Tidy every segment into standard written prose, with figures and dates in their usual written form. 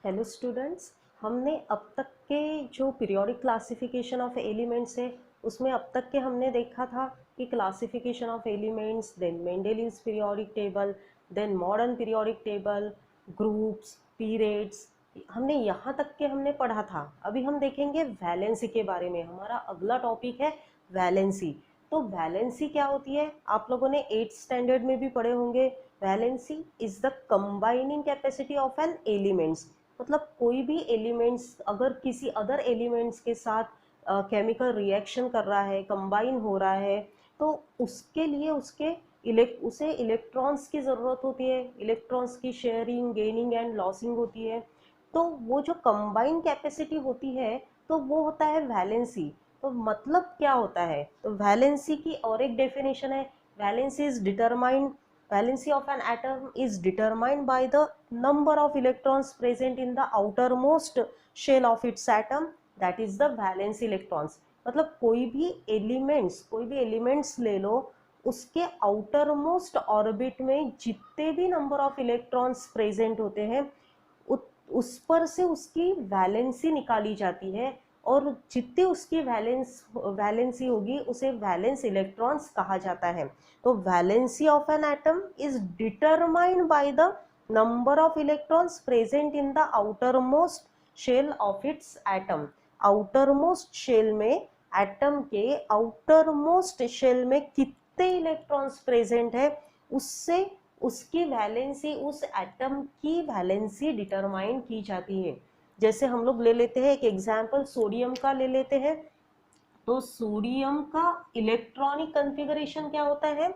Hello students, हमने अब तक के जो पीरियोडिक क्लासिफिकेशन ऑफ एलिमेंट्स है उसमें अब तक के हमने देखा था कि classification of elements, then Mendeleev's periodic table, then modern periodic table, groups, periods, हमने यहाँ तक के हमने पढ़ा था। अभी हम देखेंगे वैलेंसी के बारे में। हमारा अगला टॉपिक है वैलेंसी। तो वैलेंसी क्या होती है, आप लोगों ने 8th स्टैंडर्ड में भी पढ़े होंगे। Valency is the combining capacity of an elements, मतलब कोई भी एलिमेंट्स अगर किसी अदर एलिमेंट्स के साथ केमिकल रिएक्शन कर रहा है, कंबाइन हो रहा है, तो उसके लिए उसे इलेक्ट्रॉन्स की ज़रूरत होती है। इलेक्ट्रॉन्स की शेयरिंग, गेनिंग एंड लॉसिंग होती है। तो वो जो कंबाइन कैपेसिटी होती है तो वो होता है वैलेंसी। तो मतलब क्या होता है, तो वैलेंसी की और एक डेफिनेशन है, valency is determined valency of an atom is determined by the number of electrons present in the outermost shell of its atom, that is the valence electrons। मतलब कोई भी एलिमेंट्स ले लो, उसके आउटर मोस्ट ऑर्बिट में जितने भी number of electrons present होते हैं उस पर से उसकी वैलेंसी निकाली जाती है, और जितनी उसकी वैलेंसी होगी उसे वैलेंस इलेक्ट्रॉन्स कहा जाता है। तो valency of an atom is determined by the number of electrons present in the outermost shell of its atom. Outermost shell में, एटम के आउटर मोस्ट शेल में कितने इलेक्ट्रॉन्स प्रेजेंट है, उससे उसकी वैलेंसी, उस एटम की valency determine की जाती है। जैसे हम लोग ले लेते हैं एक एग्जाम्पल, सोडियम का ले लेते हैं। तो सोडियम का इलेक्ट्रॉनिक कॉन्फ़िगरेशन क्या होता है,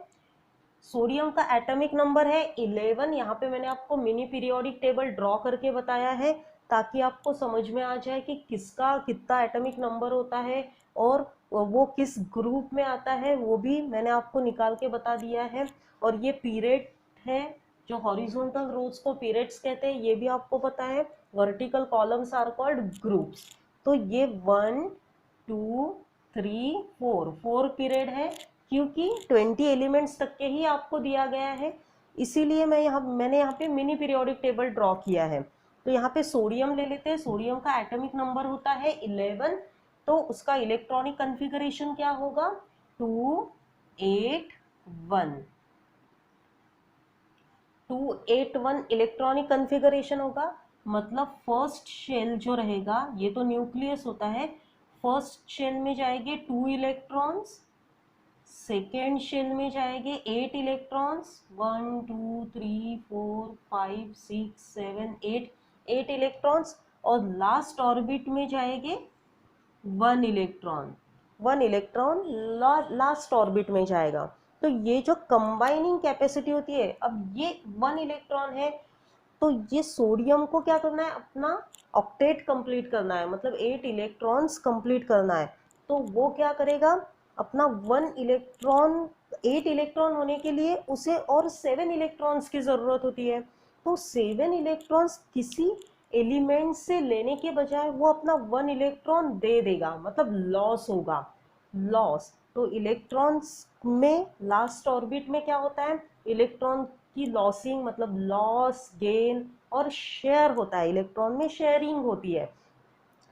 सोडियम का एटॉमिक नंबर है 11। यहाँ पे मैंने आपको मिनी पीरियोडिक टेबल ड्रॉ करके बताया है ताकि आपको समझ में आ जाए कि किसका कितना एटॉमिक नंबर होता है और वो किस ग्रुप में आता है, वो भी मैंने आपको निकाल के बता दिया है। और ये पीरियड है, जो हॉरिजॉन्टल रोज को पीरियड्स कहते हैं, ये भी आपको पता है। Vertical columns are called groups. तो ये 1 2 3 4 पीरियड है, क्योंकि 20 एलिमेंट्स तक के ही आपको दिया गया है, इसीलिए मैंने यहाँ पे मिनी पीरियोडिक टेबल ड्रॉ किया है। तो यहाँ पे सोडियम ले लेते हैं। सोडियम का एटॉमिक नंबर होता है 11। तो उसका इलेक्ट्रॉनिक कॉन्फ़िगरेशन क्या होगा, 281। 281 इलेक्ट्रॉनिक कॉन्फ़िगरेशन होगा। मतलब फर्स्ट शेल जो रहेगा, ये तो न्यूक्लियस होता है, फर्स्ट शेल में जाएंगे 2 इलेक्ट्रॉन्स, सेकेंड शेल में जाएंगे 8 इलेक्ट्रॉन्स, 1 2 3 4 5 6 7 8 इलेक्ट्रॉन्स, और लास्ट ऑर्बिट में जाएंगे 1 इलेक्ट्रॉन लास्ट ऑर्बिट में जाएगा। तो ये जो कंबाइनिंग कैपेसिटी होती है, अब ये 1 इलेक्ट्रॉन है, तो ये सोडियम को क्या करना है, अपना ऑक्टेट कंप्लीट करना है, मतलब 8 इलेक्ट्रॉन्स कंप्लीट करना है। तो वो क्या करेगा, अपना 1 इलेक्ट्रॉन, 8 इलेक्ट्रॉन होने के लिए उसे और 7 इलेक्ट्रॉन्स की ज़रूरत होती है। तो 7 इलेक्ट्रॉन्स किसी एलिमेंट से लेने के बजाय वो अपना 1 इलेक्ट्रॉन दे देगा, मतलब लॉस होगा, लॉस। तो इलेक्ट्रॉन्स में लास्ट ऑर्बिट में क्या होता है, इलेक्ट्रॉन की लॉसिंग, मतलब लॉस, गेन और शेयर होता है। इलेक्ट्रॉन में शेयरिंग होती है,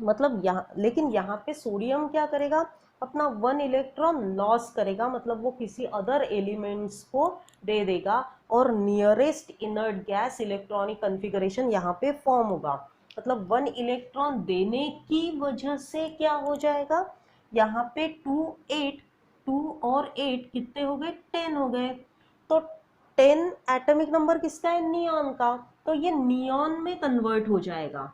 मतलब यहाँ, लेकिन यहाँ पे सोडियम क्या करेगा, अपना 1 इलेक्ट्रॉन लॉस करेगा, मतलब वो किसी अदर एलिमेंट्स को दे देगा, और nearest inert gas electronic configuration यहाँ पे फॉर्म होगा। मतलब 1 इलेक्ट्रॉन देने की वजह से क्या हो जाएगा, यहाँ पे 2 और 8 कितने हो गए, 10 हो गए। तो 10 एटॉमिक नंबर किसका है, नियॉन का। तो ये नियॉन में कन्वर्ट हो जाएगा,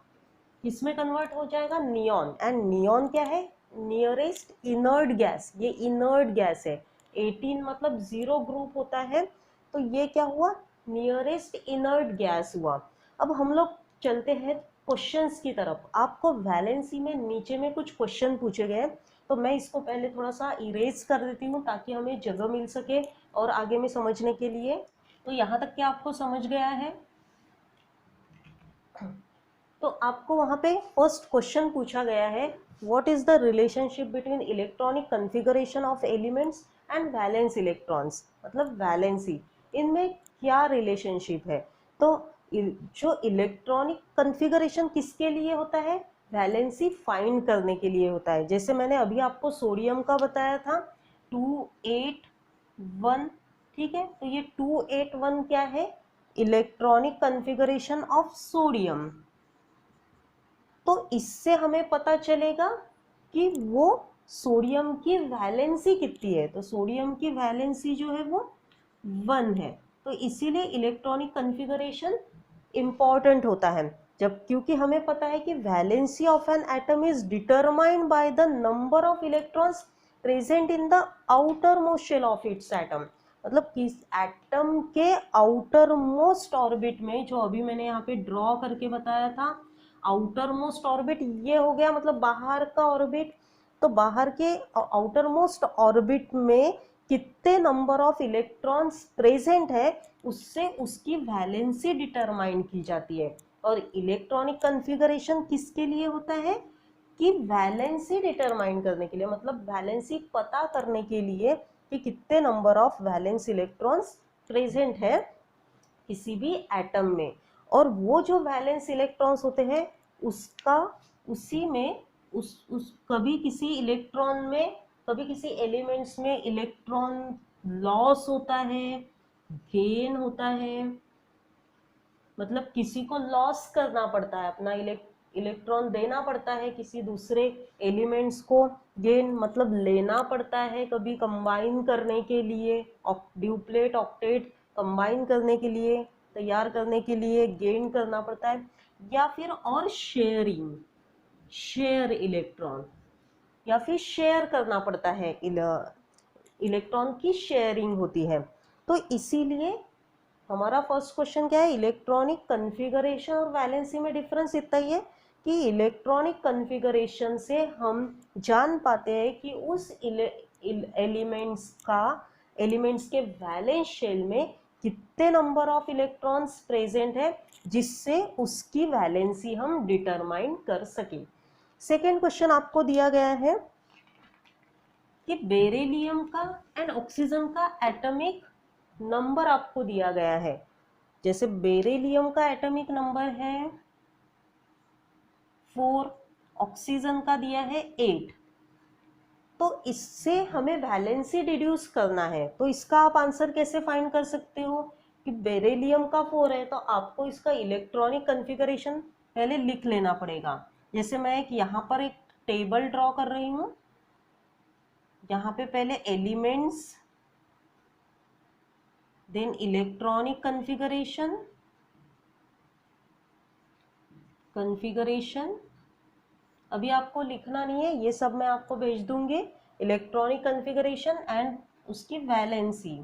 किसमें कन्वर्ट हो जाएगा, नियॉन। एंड नियॉन क्या है, नियरेस्ट इनर्ट गैस, ये इनर्ट गैस है। 18 मतलब 0 ग्रुप होता है, तो ये क्या हुआ, नियरेस्ट इनर्ट गैस हुआ। अब हम लोग चलते हैं क्वेश्चंस की तरफ। आपको वैलेंसी में नीचे में कुछ क्वेश्चन पूछे गए, तो मैं इसको पहले थोड़ा सा इरेज कर देती हूँ ताकि हमें जगह मिल सके और आगे में समझने के लिए। तो यहाँ तक क्या आपको समझ गया है, तो आपको वहाँ पे फर्स्ट क्वेश्चन पूछा गया है, what is the relationship between electronic configuration of elements and valence electrons, मतलब वैलेंसी, इनमें क्या रिलेशनशिप है। तो जो इलेक्ट्रॉनिक कन्फिगरेशन किसके लिए होता है, वैलेंसी फाइंड करने के लिए होता है। जैसे मैंने अभी आपको सोडियम का बताया था 281, ठीक है, तो ये 281 क्या है, इलेक्ट्रॉनिक कन्फिगरेशन ऑफ सोडियम। तो इससे हमें पता चलेगा कि वो सोडियम की वैलेंसी कितनी है। तो सोडियम की वैलेंसी जो है वो 1 है। तो इसीलिए इलेक्ट्रॉनिक कन्फिगरेशन इम्पॉर्टेंट होता है, जब क्योंकि हमें पता है कि valency of an atom is determined by the number of electrons present in the outermost shell of its atom. मतलब किस एटम के आउटर मोस्ट ऑर्बिट में, जो अभी मैंने यहाँ पे ड्रॉ करके बताया था, आउटर मोस्ट ऑर्बिट ये हो गया मतलब बाहर का ऑर्बिट। तो बाहर के आउटर मोस्ट ऑर्बिट में कितने नंबर ऑफ इलेक्ट्रॉन्स प्रेजेंट है, उससे उसकी वैलेंसी डिटरमाइन की जाती है। और इलेक्ट्रॉनिक कन्फिगरेशन किसके लिए होता है, कि वैलेंसी डिटरमाइन करने के लिए, मतलब वैलेंसी पता करने के लिए कि कितने number of valence electrons present है किसी भी एटम में। और वो जो वैलेंस इलेक्ट्रॉन्स होते हैं उसका उसी में उस कभी किसी इलेक्ट्रॉन में, कभी किसी एलिमेंट्स में इलेक्ट्रॉन लॉस होता है, गेन होता है, मतलब किसी को लॉस करना पड़ता है, अपना इलेक्ट्रॉन देना पड़ता है किसी दूसरे एलिमेंट्स को, गेन मतलब लेना पड़ता है कभी कंबाइन करने के लिए, ड्यूप्लेट ऑक्टेट कंबाइन करने के लिए, तैयार करने के लिए गेन करना पड़ता है। या फिर और शेयरिंग, शेयर इलेक्ट्रॉन, या फिर शेयर करना पड़ता है, इलेक्ट्रॉन की शेयरिंग होती है। तो इसीलिए हमारा फर्स्ट क्वेश्चन क्या है, इलेक्ट्रॉनिक कन्फिगरेशन और वैलेंसी में डिफरेंस इतना ही है कि इलेक्ट्रॉनिक कन्फिगरेशन से हम जान पाते हैं कि उस एलिमेंट्स के वैलेंस शेल में कितने नंबर ऑफ इलेक्ट्रॉन्स प्रेजेंट है, जिससे उसकी वैलेंसी हम डिटरमाइन कर सके। सेकेंड क्वेश्चन आपको दिया गया है कि बेरिलियम का एंड ऑक्सीजन का एटॉमिक नंबर आपको दिया गया है। जैसे बेरिलियम का एटॉमिक नंबर है 4, ऑक्सीजन का दिया है 8। तो इससे हमें वैलेंसी डिड्यूस करना है। तो इसका आप आंसर कैसे फाइंड कर सकते हो कि बेरिलियम का 4 है, तो आपको इसका इलेक्ट्रॉनिक कन्फिगरेशन पहले लिख लेना पड़ेगा। जैसे मैं यहाँ पर एक टेबल ड्रॉ कर रही हूँ, यहाँ पे पहले एलिमेंट्स, देन इलेक्ट्रॉनिक कन्फिगरेशन, अभी आपको लिखना नहीं है, ये सब मैं आपको भेज दूंगी, इलेक्ट्रॉनिक कन्फिगरेशन एंड उसकी वैलेंसी,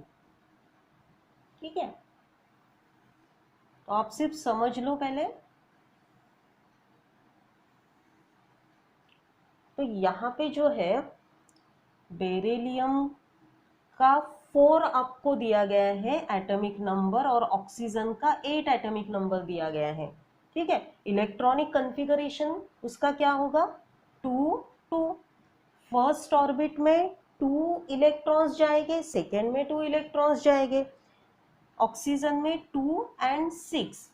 ठीक है। तो आप सिर्फ समझ लो पहले। तो यहाँ पे जो है बेरिलियम का 4 आपको दिया गया है एटॉमिक नंबर, और ऑक्सीजन का 8 एटॉमिक नंबर दिया गया है, ठीक है। इलेक्ट्रॉनिक कन्फिगरेशन उसका क्या होगा, 2 2, फर्स्ट ऑर्बिट में 2 इलेक्ट्रॉन्स जाएंगे, सेकेंड में 2 इलेक्ट्रॉन्स जाएंगे। ऑक्सीजन में 2 and 6,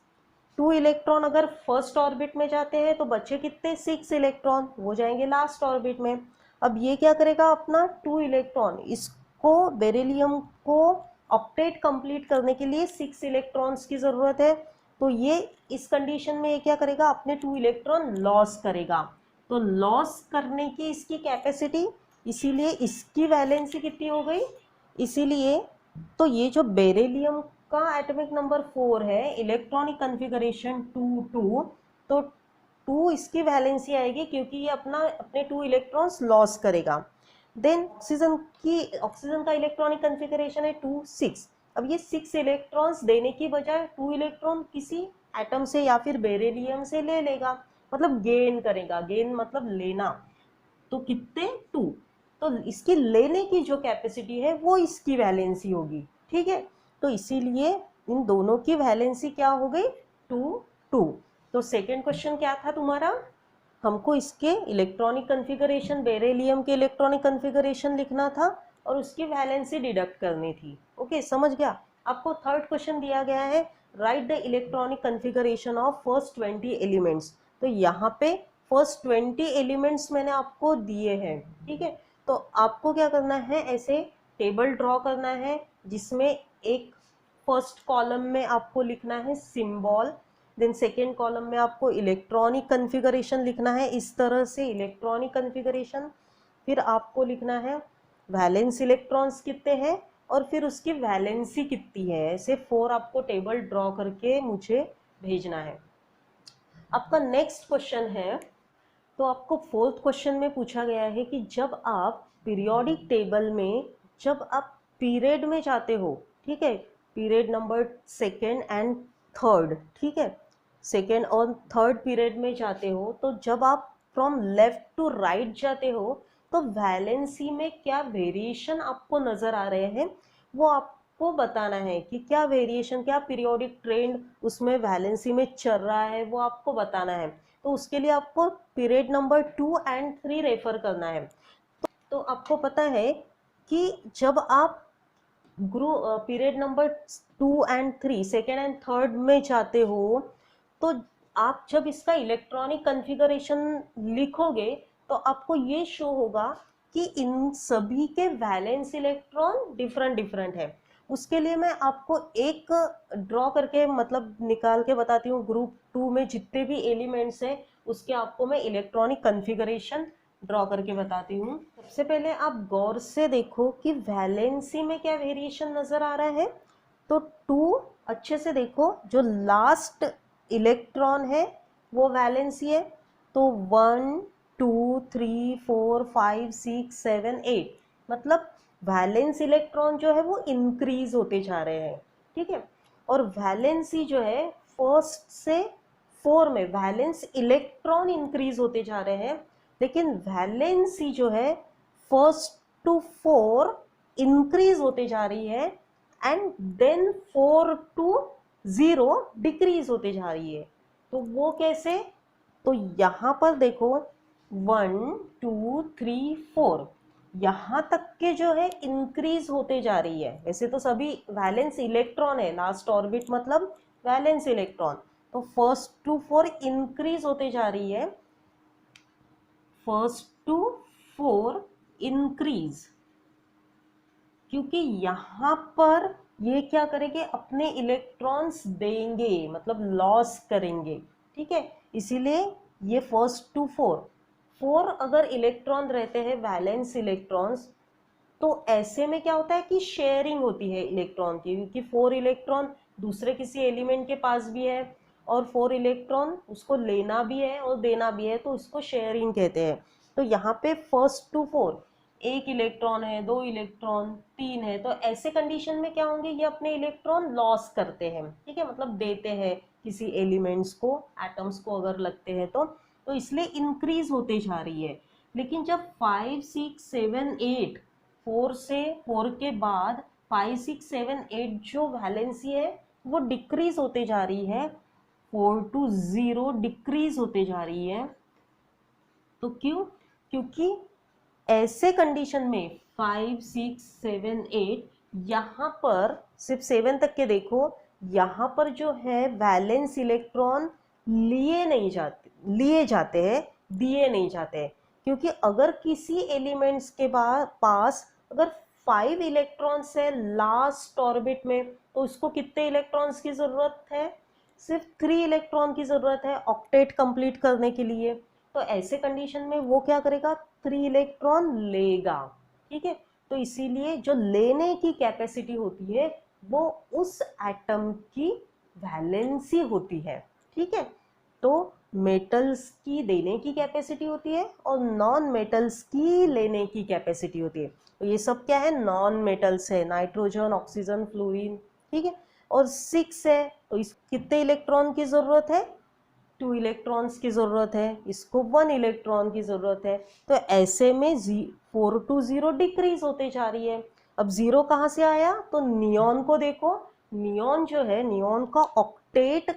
2 इलेक्ट्रॉन अगर फर्स्ट ऑर्बिट में जाते हैं तो बचे कितने, 6 इलेक्ट्रॉन, वो जाएंगे लास्ट ऑर्बिट में। अब ये क्या करेगा, अपना 2 इलेक्ट्रॉन, इसको बेरिलियम को ऑक्टेट कंप्लीट करने के लिए 6 इलेक्ट्रॉन्स की ज़रूरत है। तो ये इस कंडीशन में ये क्या करेगा, अपने 2 इलेक्ट्रॉन लॉस करेगा। तो लॉस करने की इसकी कैपेसिटी, इसीलिए इसकी वैलेंसी कितनी हो गई, इसीलिए तो ये जो बेरिलियम का एटॉमिक नंबर 4 है, इलेक्ट्रॉनिक कन्फिगरेशन 2 2, तो 2 इसकी वैलेंसी आएगी क्योंकि ये अपने 2 इलेक्ट्रॉन्स लॉस करेगा। देन ऑक्सीजन का इलेक्ट्रॉनिक कन्फिगरेशन है 2 6। अब ये 6 इलेक्ट्रॉन्स देने की बजाय 2 इलेक्ट्रॉन किसी एटम से या फिर बेरिलियम से ले लेगा, मतलब गेन करेगा, गेन मतलब लेना। तो कितने, 2, तो इसकी लेने की जो कैपेसिटी है वो इसकी वैलेंसी होगी, ठीक है। तो इसीलिए इन दोनों की वैलेंसी क्या हो गई, 2 2। तो सेकंड क्वेश्चन क्या था तुम्हारा, हमको इसके इलेक्ट्रॉनिक कन्फिगरेशन, बेरिलियम के इलेक्ट्रॉनिक कन्फिगरेशन लिखना था और उसकी वैलेंसी डिडक्ट करनी थी। ओके, समझ गया। आपको थर्ड क्वेश्चन दिया गया है right the electronic configuration of first 20 elements. तो यहाँ पे फर्स्ट 20 एलिमेंट्स मैंने आपको दिए हैं, ठीक है। तो आपको क्या करना है, ऐसे टेबल ड्रॉ करना है जिसमें एक फर्स्ट कॉलम में आपको लिखना है सिंबल, देन सेकेंड कॉलम में आपको इलेक्ट्रॉनिक कन्फिगरेशन लिखना है, इस तरह से इलेक्ट्रॉनिक कन्फिगरेशन। फिर आपको लिखना है वैलेंस इलेक्ट्रॉन्स कितने हैं और फिर उसकी वैलेंसी कितनी है, ऐसे 4 आपको टेबल ड्रॉ करके मुझे भेजना है। आपका नेक्स्ट क्वेश्चन है, तो आपको फोर्थ क्वेश्चन में पूछा गया है कि जब आप पीरियोडिक टेबल में, जब आप पीरियड में जाते हो, ठीक है, period number second and third, ठीक है, सेकेंड और थर्ड पीरियड में जाते हो, तो जब आप फ्रॉम लेफ्ट टू राइट जाते हो तो वैलेंसी में क्या वेरिएशन आपको नज़र आ रहे हैं वो आपको बताना है कि क्या वेरिएशन, क्या पीरियोडिक ट्रेंड उसमें वैलेंसी में चल रहा है, वो आपको बताना है। तो उसके लिए आपको पीरियड नंबर 2 एंड 3 रेफर करना है। तो आपको पता है कि जब आप period number 2 and 3 second and third में जाते हो, तो आप जब इसका इलेक्ट्रॉनिक कन्फिगरेशन लिखोगे तो आपको ये शो होगा कि इन सभी के वैलेंस इलेक्ट्रॉन डिफरेंट डिफरेंट है। उसके लिए मैं आपको एक ड्रॉ करके मतलब निकाल के बताती हूँ। ग्रुप 2 में जितने भी एलिमेंट्स हैं उसके आपको मैं इलेक्ट्रॉनिक कन्फिगरेशन ड्रॉ करके बताती हूँ। सबसे पहले आप गौर से देखो कि वैलेंसी में क्या वेरिएशन नज़र आ रहा है। तो 2 अच्छे से देखो, जो लास्ट इलेक्ट्रॉन है वो वैलेंसी है, तो 1 2 3 4 5 6 7 8, मतलब वैलेंस इलेक्ट्रॉन जो है वो इंक्रीज होते जा रहे हैं, ठीक है। और वैलेंसी जो है फर्स्ट से 4 में वैलेंस इलेक्ट्रॉन इंक्रीज होते जा रहे हैं, लेकिन वैलेंसी जो है फर्स्ट टू 4 इंक्रीज होते जा रही है एंड देन 4 टू 0 डिक्रीज होते जा रही है। तो वो कैसे, तो यहाँ पर देखो 1 2 3 4 यहाँ तक के जो है इंक्रीज होते जा रही है। वैसे तो सभी वैलेंस इलेक्ट्रॉन है, लास्ट ऑर्बिट मतलब वैलेंस इलेक्ट्रॉन, तो फर्स्ट टू 4 इंक्रीज होते जा रही है, फर्स्ट टू 4 इंक्रीज, क्योंकि यहाँ पर ये क्या करेंगे, अपने इलेक्ट्रॉन्स देंगे, मतलब लॉस करेंगे, ठीक है। इसीलिए ये फर्स्ट टू 4 अगर इलेक्ट्रॉन रहते हैं वैलेंस इलेक्ट्रॉन्स, तो ऐसे में क्या होता है कि शेयरिंग होती है इलेक्ट्रॉन की, क्योंकि 4 इलेक्ट्रॉन दूसरे किसी एलिमेंट के पास भी है और 4 इलेक्ट्रॉन उसको लेना भी है और देना भी है, तो उसको शेयरिंग कहते हैं। तो यहाँ पे फर्स्ट टू 4 एक इलेक्ट्रॉन है, 2 इलेक्ट्रॉन, 3 है, तो ऐसे कंडीशन में क्या होंगे, ये अपने इलेक्ट्रॉन लॉस करते हैं, ठीक है, मतलब देते हैं किसी एलिमेंट्स को, एटम्स को अगर लगते हैं तो इसलिए इंक्रीज होते जा रही है। लेकिन जब 5 6 7 8 4 से 4 के बाद 5 6 7 8 जो वैलेंसी है वो डिक्रीज होते जा रही है, 4 टू 0 डिक्रीज होते जा रही है। तो क्यों, क्योंकि ऐसे कंडीशन में 5 6 7 8 यहाँ पर सिर्फ 7 तक के देखो, यहाँ पर जो है वैलेंस इलेक्ट्रॉन लिए जाते हैं, दिए नहीं जाते हैं। क्योंकि अगर किसी एलिमेंट्स के पास अगर 5 इलेक्ट्रॉन्स है लास्ट ऑर्बिट में, तो उसको कितने इलेक्ट्रॉन्स की जरूरत है, सिर्फ 3 इलेक्ट्रॉन की जरूरत है ऑक्टेट कंप्लीट करने के लिए। तो ऐसे कंडीशन में वो क्या करेगा, 3 इलेक्ट्रॉन लेगा, ठीक है। तो इसीलिए जो लेने की कैपेसिटी होती है वो उस एटम की वैलेंसी होती है, ठीक है। तो मेटल्स की देने की कैपेसिटी होती है और नॉन मेटल्स की लेने की कैपेसिटी होती है। तो ये सब क्या है, नॉन मेटल्स है, नाइट्रोजन, ऑक्सीजन, फ्लोरीन, ठीक है। और 6 है, तो इस कितने इलेक्ट्रॉन की जरूरत है, 2 इलेक्ट्रॉन्स की ज़रूरत है, इसको 1 इलेक्ट्रॉन की ज़रूरत है। तो ऐसे में 4 टू 0 डिक्रीज होते जा रही है। अब 0 कहाँ से आया, तो नियॉन को देखो, नियॉन जो है, नियॉन का ऑक्टेट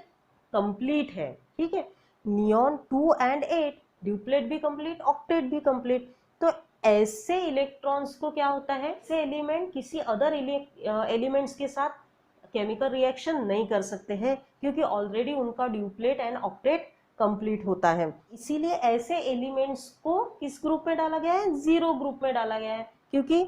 कंप्लीट है, ठीक है। नियॉन 2 एंड 8 ड्यूप्लेट भी कंप्लीट, ऑक्टेट भी कंप्लीट। तो ऐसे इलेक्ट्रॉन्स को क्या होता है, से एलिमेंट किसी अदर एलिमेंट्स के साथ केमिकल रिएक्शन नहीं कर सकते हैं क्योंकि ऑलरेडी उनका ड्यूप्लेट एंड ऑक्टेट कंप्लीट होता है। इसीलिए ऐसे एलिमेंट्स को किस ग्रुप में डाला गया है, जीरो ग्रुप में डाला गया है, क्योंकि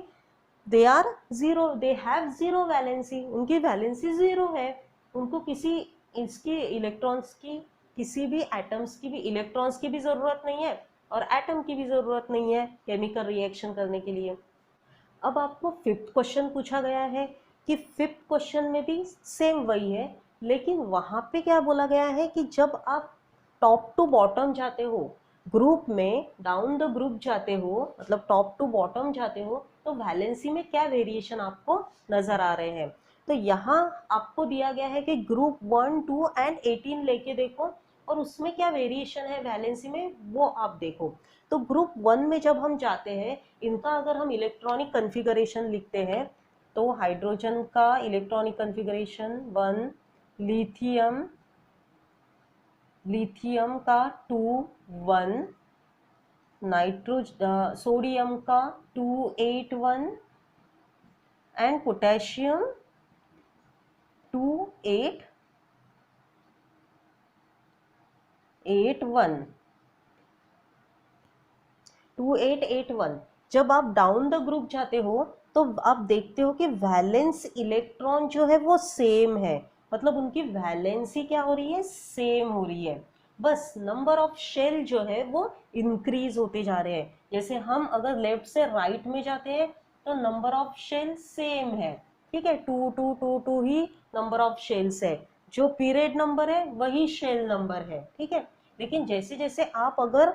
they are zero, they have zero valency, उनकी वैलेंसी जीरो है, उनको किसी इसकी इलेक्ट्रॉन्स की, किसी भी एटम्स की भी इलेक्ट्रॉन्स की भी जरूरत नहीं है और एटम की भी जरूरत नहीं है केमिकल रिएक्शन करने के लिए। अब आपको फिफ्थ क्वेश्चन पूछा गया है कि फिफ्थ क्वेश्चन में भी सेम वही है, लेकिन वहां पे क्या बोला गया है कि जब आप टॉप टू बॉटम जाते हो, ग्रुप में डाउन द ग्रुप जाते हो, मतलब टॉप टू बॉटम जाते हो, तो वैलेंसी में क्या वेरिएशन आपको नजर आ रहे हैं। तो यहाँ आपको दिया गया है कि ग्रुप 1, 2 एंड 18 लेके देखो और उसमें क्या वेरिएशन है वैलेंसी में वो आप देखो। तो ग्रुप 1 में जब हम जाते हैं, इनका अगर हम इलेक्ट्रॉनिक कन्फिगरेशन लिखते हैं तो हाइड्रोजन का इलेक्ट्रॉनिक कन्फिगरेशन 1, लिथियम का 2, 1, सोडियम का 2, 8, 1 एंड पोटेशियम 2, 8, 8, 1, 2, 8, 8, 1। जब आप डाउन द ग्रुप जाते हो तो आप देखते हो कि वैलेंस इलेक्ट्रॉन जो है वो सेम है, मतलब उनकी वैलेंसी क्या हो रही है, सेम हो रही है, बस नंबर ऑफ शेल जो है वो इंक्रीज होते जा रहे हैं। जैसे हम अगर लेफ्ट से राइट में जाते हैं तो नंबर ऑफ शेल सेम है, ठीक है, 2, 2, 2, 2 ही नंबर ऑफ शेल्स है, जो पीरियड नंबर है वही शेल नंबर है, ठीक है। लेकिन जैसे जैसे आप अगर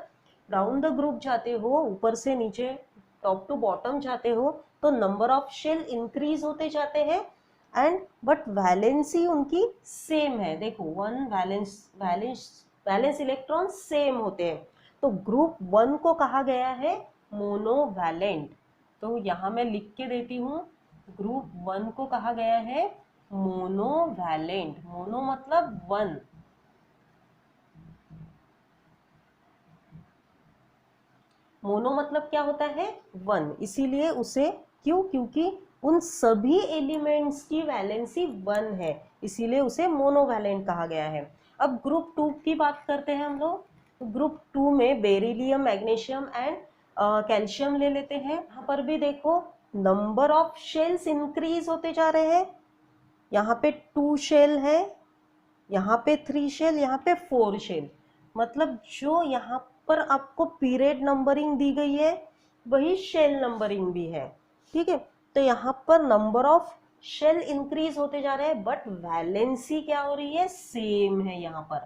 डाउन द ग्रुप जाते हो, ऊपर से नीचे टॉप टू बॉटम जाते हो, तो नंबर ऑफ शेल इंक्रीज होते जाते हैं एंड बट वैलेंसी उनकी सेम है। देखो 1 वैलेंस इलेक्ट्रॉन सेम होते हैं, तो ग्रुप 1 को कहा गया है मोनोवैलेंट। तो यहाँ मैं लिख के देती हूँ, ग्रुप 1 को कहा गया है मोनोवैलेंट। मोनो मतलब 1, मोनो मतलब क्या होता है, 1, इसीलिए उसे, क्यों, क्योंकि उन सभी एलिमेंट्स की वैलेंसी 1 है, इसीलिए उसे मोनोवैलेंट कहा गया है। अब ग्रुप 2 की बात करते हैं हम लोग। तो ग्रुप 2 में बेरिलियम, मैग्नीशियम एंड कैल्शियम ले लेते हैं। यहाँ पर भी देखो नंबर ऑफ शेल्स इंक्रीज होते जा रहे हैं, यहाँ पे 2 शेल है, यहाँ पे 3 शेल, यहाँ पे 4 शेल, मतलब जो यहाँ पर आपको पीरियड नंबरिंग दी गई है वही शेल नंबरिंग भी है, ठीक है। तो यहाँ पर नंबर ऑफ शेल इंक्रीज होते जा रहे हैं बट वैलेंसी क्या हो रही है, सेम है, यहाँ पर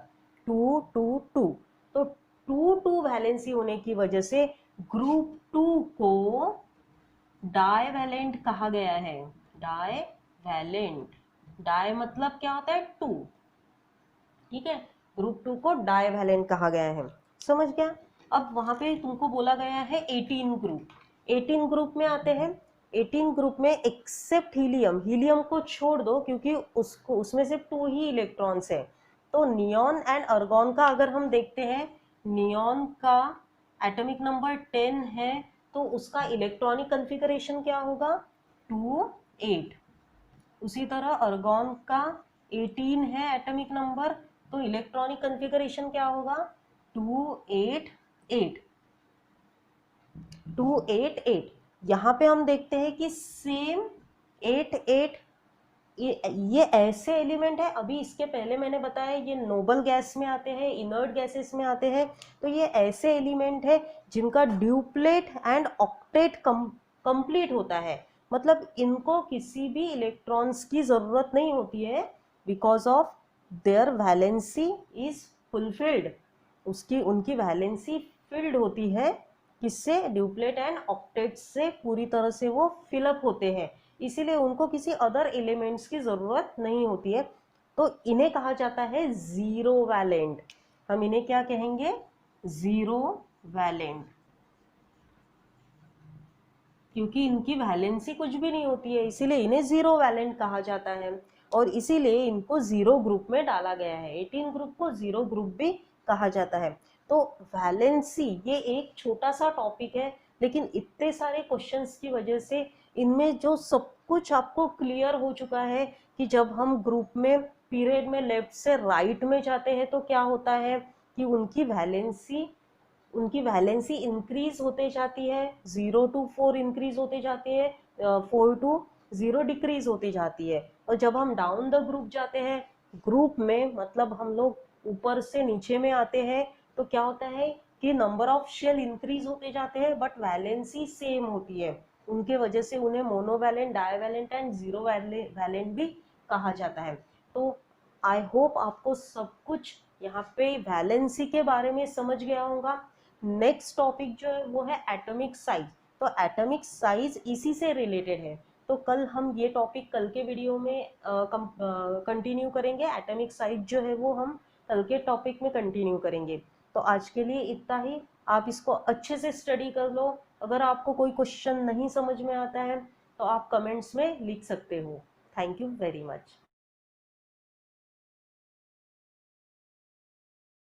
2, 2, 2। तो 2, 2 वैलेंसी होने की वजह से ग्रुप 2 को डाइवैलेंट कहा गया है। डाइवैलेंट, डाई मतलब क्या होता है, 2, ठीक है, ग्रुप 2 को डाइवैलेंट कहा गया है, समझ गया। अब वहां पे तुमको बोला गया है 18 ग्रुप, 18 ग्रुप में आते हैं। 18 ग्रुप में एक्सेप्ट हीलियम, हीलियम को छोड़ दो क्योंकि उसको उसमें सिर्फ 2 ही इलेक्ट्रॉन्स है। तो नियॉन एंड अर्गॉन का अगर हम देखते हैं, नियॉन का एटॉमिक नंबर 10 है, तो उसका इलेक्ट्रॉनिक कन्फिगरेशन क्या होगा, 2, 8। उसी तरह अर्गॉन का 18 है एटॉमिक नंबर, तो इलेक्ट्रॉनिक कन्फिगरेशन क्या होगा, 2, 8, 8, 2, 8, 8। यहाँ पे हम देखते हैं कि सेम 8, 8, ये ऐसे एलिमेंट है, अभी इसके पहले मैंने बताया ये नोबल गैस में आते हैं, इनर्ट गैसेस में आते हैं, तो ये ऐसे एलिमेंट है जिनका ड्यूप्लेट एंड ऑक्टेट कंप्लीट होता है, मतलब इनको किसी भी इलेक्ट्रॉन्स की जरूरत नहीं होती है because of their valency is fulfilled, उसकी उनकी वैलेंसी फिल्ड होती है, किससे, ड्यूप्लेट एंड ऑक्टेट से पूरी तरह से वो फिलअप होते हैं, इसीलिए उनको किसी अदर एलिमेंट्स की जरूरत नहीं होती है। तो इन्हें कहा जाता है जीरो वैलेंट, हम इन्हें क्या कहेंगे, जीरो वैलेंट, क्योंकि इनकी वैलेंसी कुछ भी नहीं होती है, इसीलिए इन्हें जीरो वैलेंट कहा जाता है और इसीलिए इनको जीरो ग्रुप में डाला गया है। 18 ग्रुप को जीरो ग्रुप भी कहा जाता है। तो वैलेंसी ये एक छोटा सा टॉपिक है, लेकिन इतने सारे क्वेश्चंस की वजह से इनमें जो सब कुछ आपको क्लियर हो चुका है कि जब हम ग्रुप में पीरियड में लेफ्ट से राइट में जाते हैं तो क्या होता है कि उनकी वैलेंसी इंक्रीज होते जाती है, 0 to 4 इंक्रीज होते जाती है, 4 to 0 डिक्रीज होती जाती है। और जब हम डाउन द ग्रुप जाते हैं, ग्रुप में मतलब हम लोग ऊपर से नीचे में आते हैं, तो क्या होता है कि नंबर ऑफ शेल इंक्रीज होते जाते हैं बट वैलेंसी सेम होती है। उनके वजह से उन्हें monovalent, divalent and zero valent भी कहा जाता है। तो आई होप आपको सब कुछ यहाँ पे वैलेंसी के बारे में समझ गया होगा। नेक्स्ट टॉपिक जो है वो है एटॉमिक साइज। तो एटॉमिक साइज इसी से रिलेटेड है, तो कल हम ये टॉपिक कल के वीडियो में कंटिन्यू करेंगे। एटॉमिक साइज जो है वो हम कल के टॉपिक में कंटिन्यू करेंगे। तो आज के लिए इतना ही, आप इसको अच्छे से स्टडी कर लो। अगर आपको कोई क्वेश्चन नहीं समझ में आता है तो आप कमेंट्स में लिख सकते हो। Thank you very much.